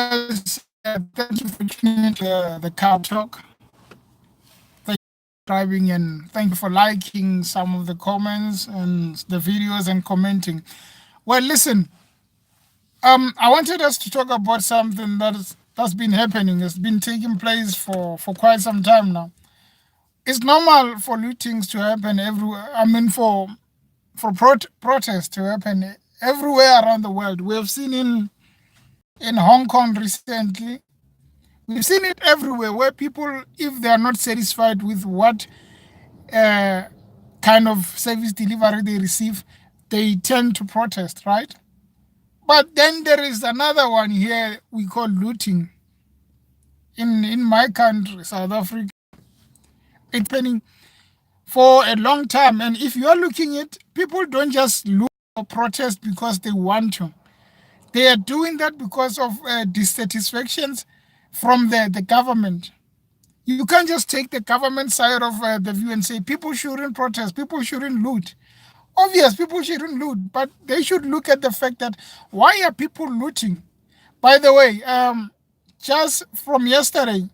Guys, thank you for tuning into the Cow Talk. Thank you for subscribing and thank you for liking some of the comments and the videos and commenting. Well, listen, I wanted us to talk about something that's been happening. It's been taking place for quite some time now. It's normal for lootings to happen everywhere. I mean, for protests to happen everywhere around the world. We have seen in Hong Kong recently. We've seen it everywhere where people, if they are not satisfied with what uh, kind of service delivery they receive, they tend to protest, right? But then there is another one here we call looting. In my country, South Africa, it's been for a long time. And if you are looking at people don't just loot or protest because they want to. They are doing that because of dissatisfactions from the government. You can't just take the government side of the view and say people shouldn't protest, people shouldn't loot. Obvious, people shouldn't loot, but they should look at the fact that why are people looting? By the way, just from yesterday,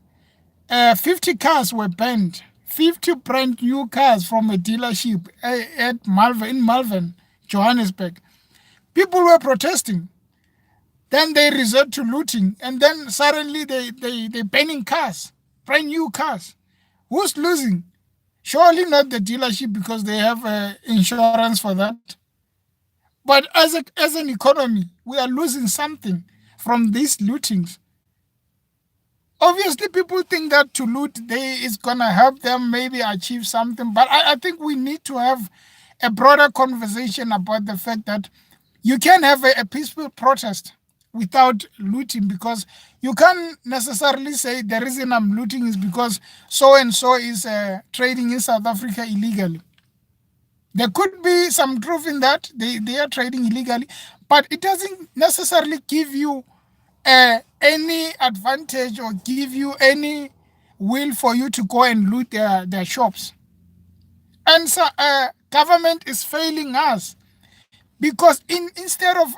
50 cars were banned. 50 brand new cars from a dealership at Malvern, in Malvern, Johannesburg. People were protesting. Then they resort to looting, and then suddenly they banning cars, brand new cars. Who's losing? Surely not the dealership because they have insurance for that. But as an economy, we are losing something from these lootings. Obviously, people think that to loot is gonna help them maybe achieve something, but I think we need to have a broader conversation about the fact that you can have a peaceful protest without looting, because you can't necessarily say the reason I'm looting is because so and so is trading in South Africa illegally. There could be some truth in that they are trading illegally, but it doesn't necessarily give you any advantage or give you any will for you to go and loot their shops. And so government is failing us because instead of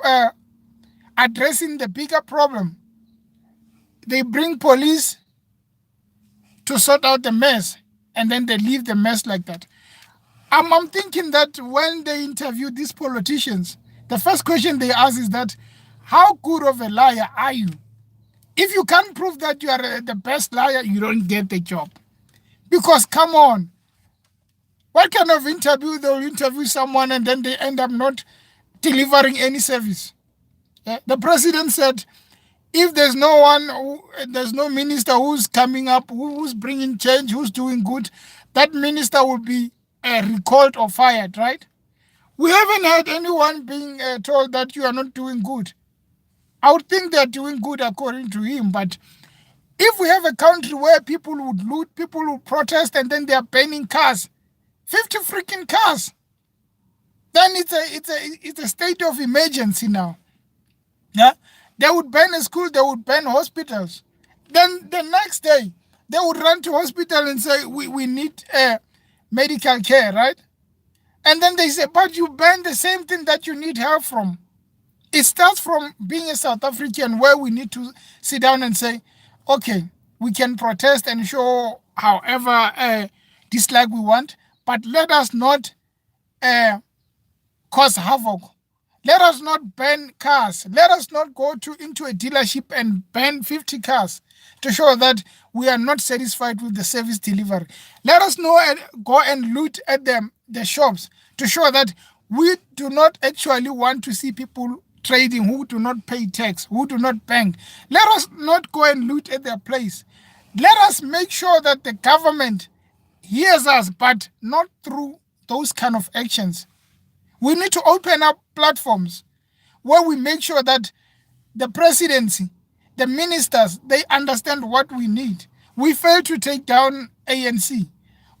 addressing the bigger problem, they bring police to sort out the mess and then they leave the mess like that. I'm thinking that when they interview these politicians, the first question they ask is that, how good of a liar are you? If you can't prove that you are the best liar, you don't get the job. Because come on, what kind of interview they'll interview someone and then they end up not delivering any service? The president said, if there's no one, there's no minister who's coming up, who's bringing change, who's doing good, that minister will be recalled or fired, right? We haven't had anyone being told that you are not doing good. I would think they're doing good according to him, but if we have a country where people would loot, people would protest, and then they are banning cars, 50 freaking cars, then it's a state of emergency now. Yeah, they would ban a school, they would ban hospitals. Then the next day, they would run to hospital and say, we need medical care, right? And then they say, but you ban the same thing that you need help from. It starts from being a South African where we need to sit down and say, okay, we can protest and show however dislike we want, but let us not cause havoc. Let us not ban cars. Let us not go into a dealership and ban 50 cars to show that we are not satisfied with the service delivery. Let us not go and loot at the shops to show that we do not actually want to see people trading who do not pay tax, who do not bank. Let us not go and loot at their place. Let us make sure that the government hears us, but not through those kind of actions. We need to open up platforms where we make sure that the presidency, the ministers, they understand what we need. We failed to take down ANC.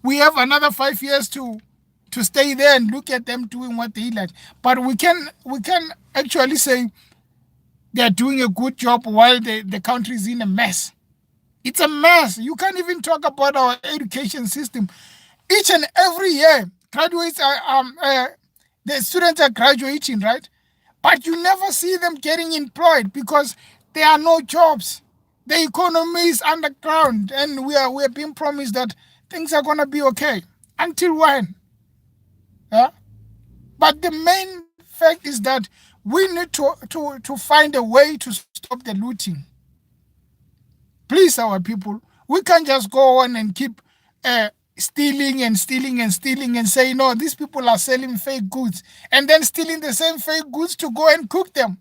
We have another 5 years to stay there and look at them doing what they like. But we can actually say they're doing a good job while the country is in a mess. It's a mess. You can't even talk about our education system. Each and every year, graduates the students are graduating, right? But you never see them getting employed because There are no jobs. The economy is underground, and we are being promised that things are gonna be okay. Until when? Yeah? But the main fact is that we need to find a way to stop the looting. Please, our people, we can't just go on and keep stealing and stealing and stealing and say, no, these people are selling fake goods, and then stealing the same fake goods to go and cook them.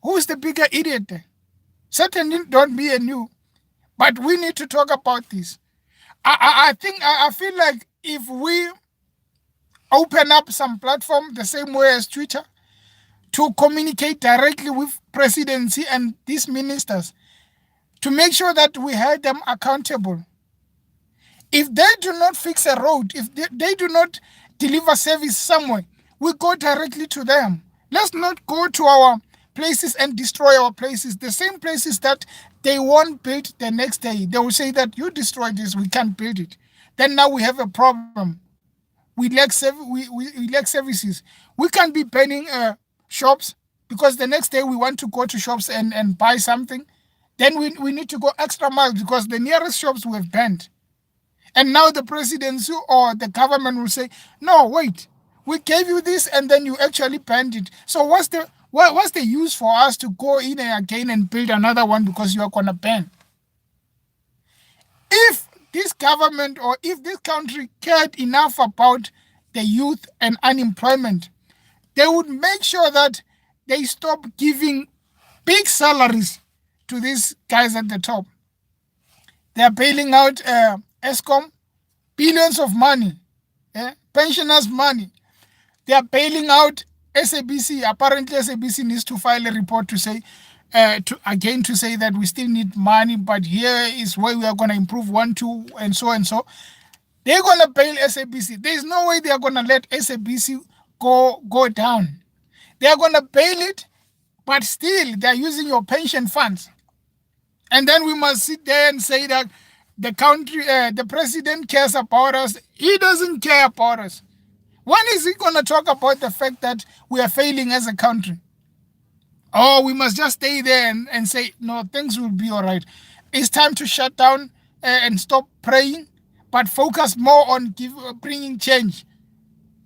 Who's the bigger idiot there? Certainly don't be a new, but we need to talk about this. I feel like if we open up some platform the same way as Twitter to communicate directly with presidency and these ministers to make sure that we hold them accountable. If they do not fix a road, if they do not deliver service somewhere, we go directly to them. Let's not go to our places and destroy our places. The same places that they won't build the next day. They will say that you destroyed this, we can't build it. Then now we have a problem. We lack services. We can't be banning shops because the next day we want to go to shops and buy something. Then we need to go extra miles because the nearest shops we have banned. And now the presidency or the government will say, no, wait, we gave you this and then you actually banned it. So what's the use for us to go in again and build another one because you are going to ban? If this government or if this country cared enough about the youth and unemployment, they would make sure that they stop giving big salaries to these guys at the top. They are bailing out ESCOM, billions of money, pensioners' money. They are bailing out SABC. Apparently, SABC needs to file a report to say, to say that we still need money, but here is where we are going to improve 1, 2, and so and so. They're going to bail SABC. There's no way they are going to let SABC go down. They are going to bail it, but still they are using your pension funds. And then we must sit there and say that the country, the president cares about us. He doesn't care about us. When is he going to talk about the fact that we are failing as a country? Oh, we must just stay there and say, no, things will be all right. It's time to shut down and stop praying, but focus more on bringing change.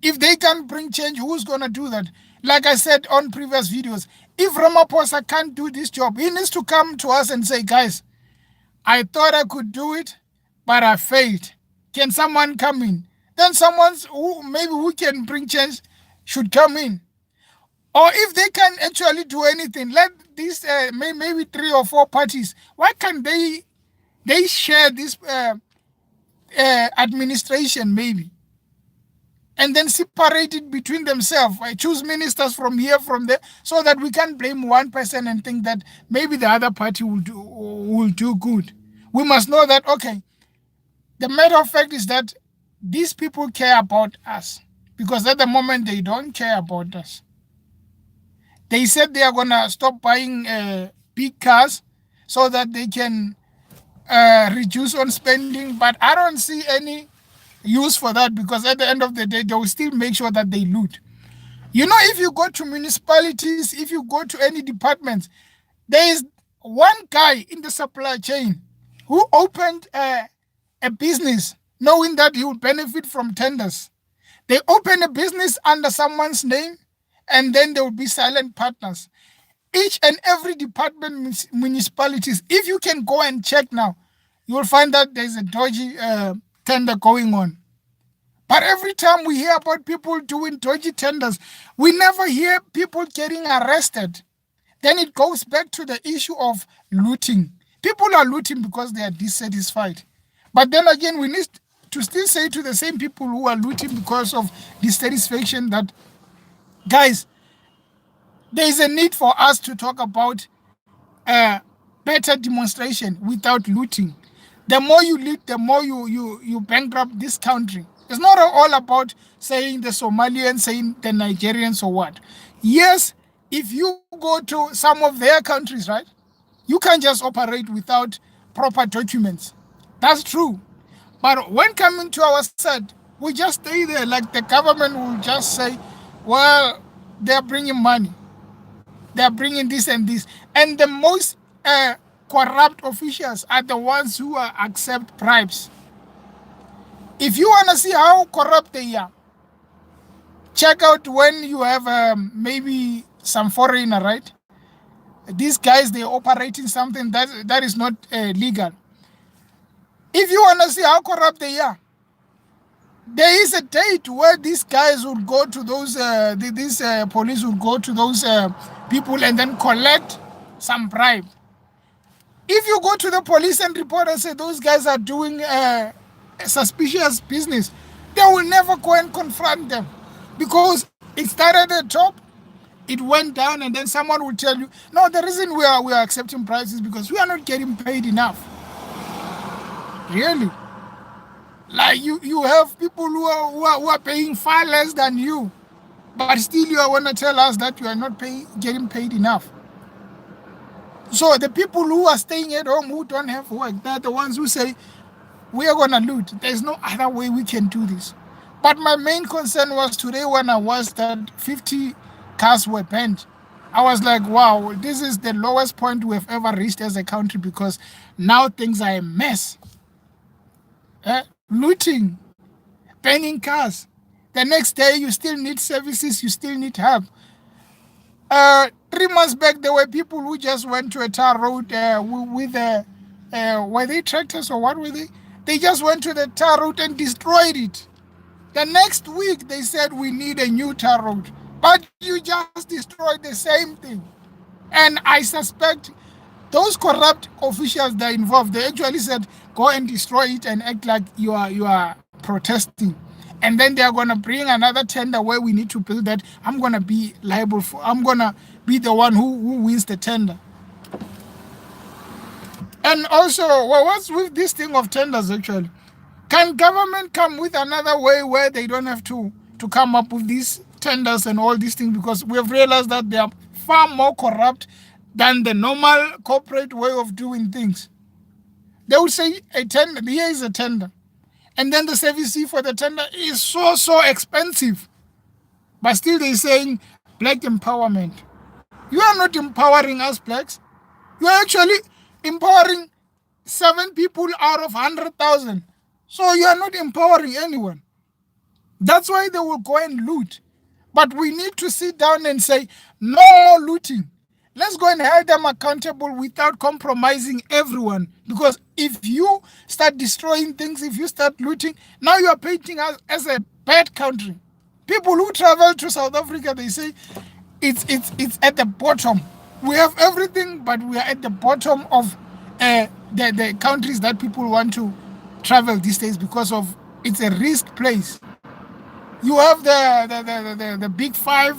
If they can't bring change, who's going to do that? Like I said on previous videos, if Ramaphosa can't do this job, he needs to come to us and say, guys, I thought I could do it, but I failed. Can someone come in? Then someone who can bring change should come in. Or if they can actually do anything, let these maybe 3 or 4 parties, why can't they share this administration maybe? And then separate it between themselves. I choose ministers from here, from there, so that we can't blame one person and think that maybe the other party will do good. We must know that, okay, the matter of fact is that these people care about us, because at the moment they don't care about us. They said they are going to stop buying big cars so that they can reduce on spending, but I don't see any use for that, because at the end of the day, they will still make sure that they loot. You know, if you go to municipalities, if you go to any departments, there is one guy in the supply chain who opened a business knowing that he would benefit from tenders. They open a business under someone's name, and then there will be silent partners. Each and every department, municipalities, if you can go and check now, you will find that there's a dodgy tender going on. But every time we hear about people doing dodgy tenders, we never hear people getting arrested. Then it goes back to the issue of looting. People are looting because they are dissatisfied. But then again, we need to still say to the same people who are looting because of dissatisfaction that, guys, there is a need for us to talk about better demonstration without looting. The more you loot, the more you bankrupt this country. It's not all about saying the Somalians, saying the Nigerians or what. Yes, if you go to some of their countries, right, you can't just operate without proper documents. That's true. But when coming to our side, we just stay there. Like the government will just say, well, they're bringing money. They are bringing this and this. And the most corrupt officials are the ones who accept bribes. If you want to see how corrupt they are, check out when you have maybe some foreigner, right? These guys, they operating something that is not legal. If you want to see how corrupt they are, there is a date where these guys would go to those, these police would go to those people and then collect some bribe. If you go to the police and report and say those guys are doing suspicious business, they will never go and confront them because it started at the top, it went down, and then someone will tell you, no, the reason we are accepting prices is because we are not getting paid enough. Really? Like you have people who are paying far less than you, but still you want to tell us that you are not getting paid enough. So the people who are staying at home who don't have work, they're the ones who say, we are going to loot. There's no other way we can do this. But my main concern was today when I was that 50 cars were banned. I was like, wow, this is the lowest point we have ever reached as a country because now things are a mess. Looting, banning cars. The next day, you still need services, you still need help. 3 months back, there were people who just went to a tar road with were they tractors or what were they? They just went to the tar road and destroyed it. The next week, they said we need a new tar road. But you just destroyed the same thing. And I suspect those corrupt officials that are involved, they actually said, go and destroy it and act like you are protesting. And then they are going to bring another tender where we need to build that. I'm going to be liable for, I'm going to be the one who wins the tender. And also, well, what's with this thing of tenders actually? Can government come with another way where they don't have to come up with these tenders and all these things? Because we have realized that they are far more corrupt than the normal corporate way of doing things. They would say a tender, here is a tender. And then the service fee for the tender is so expensive. But still they're saying black empowerment. You are not empowering us blacks. You are actually empowering 7 people out of 100,000. So you are not empowering anyone. That's why they will go and loot. But we need to sit down and say, no more looting. Let's go and hold them accountable without compromising everyone. Because if you start destroying things, if you start looting, now you are painting us as a bad country. People who travel to South Africa, they say it's at the bottom. We have everything, but we are at the bottom of the countries that people want to travel these days because of it's a risk place. You have the big five,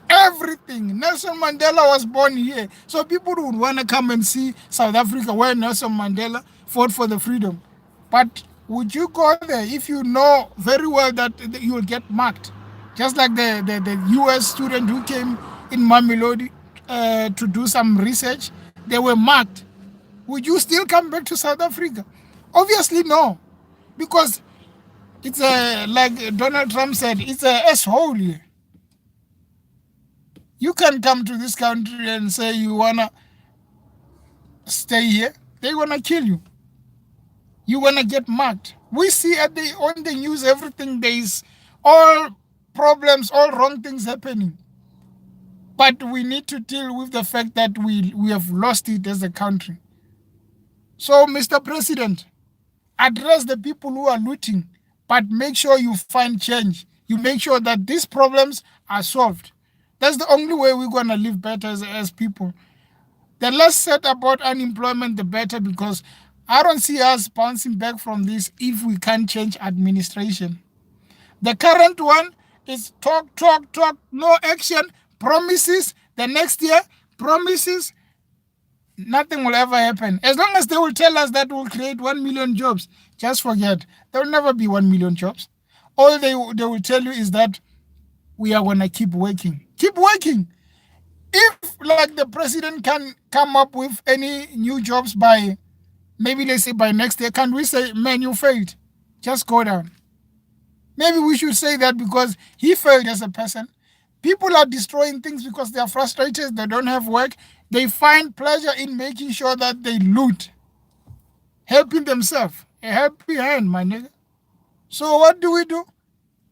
everything. Nelson Mandela was born here. So people would want to come and see South Africa where Nelson Mandela fought for the freedom. But would you go there if you know very well that you will get marked? Just like the US student who came in Mamelodi to do some research, they were marked. Would you still come back to South Africa? Obviously no. Because it's like Donald Trump said, it's a S-hole here. You can come to this country and say you want to stay here. They're going to kill you. You're going to get marked. We see on the news everything. There is all problems, all wrong things happening. But we need to deal with the fact that we have lost it as a country. So, Mr. President, address the people who are looting, but make sure you find change. You make sure that these problems are solved. That's the only way we're going to live better as people. The less said about unemployment, the better, because I don't see us bouncing back from this if we can't change administration. The current one is talk, no action, promises. The next year, promises, nothing will ever happen. As long as they will tell us that we'll create 1 million jobs, just forget. There will never be 1 million jobs. All they will tell you is that we are going to keep working. Keep working. If, like, the president can come up with any new jobs by, maybe let's say by next year, can we say, man, you failed? Just go down. Maybe we should say that because he failed as a person. People are destroying things because they are frustrated, they don't have work. They find pleasure in making sure that they loot, helping themselves. A happy hand, my nigga. So what do?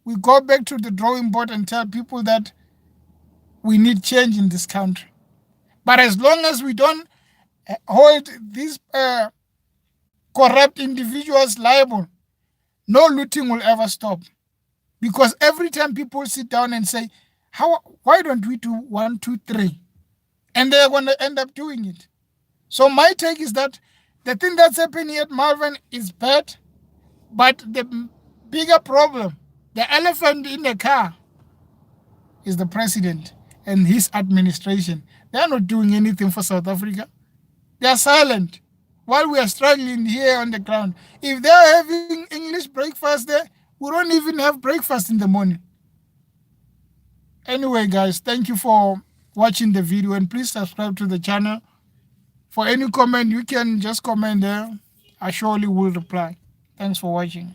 We go back to the drawing board and tell people that we need change in this country. But as long as we don't hold these corrupt individuals liable, no looting will ever stop. Because every time people sit down and say, why don't we do 1, 2, 3? And they're going to end up doing it. So my take is that the thing that's happening at Malvern is bad, but the bigger problem, the elephant in the car, is the president and his administration. They're not doing anything for South Africa. They're silent while we are struggling here on the ground. If they're having English breakfast there, we don't even have breakfast in the morning. Anyway, guys, thank you for watching the video, and please subscribe to the channel. For any comment, you can just comment there. I surely will reply. Thanks for watching.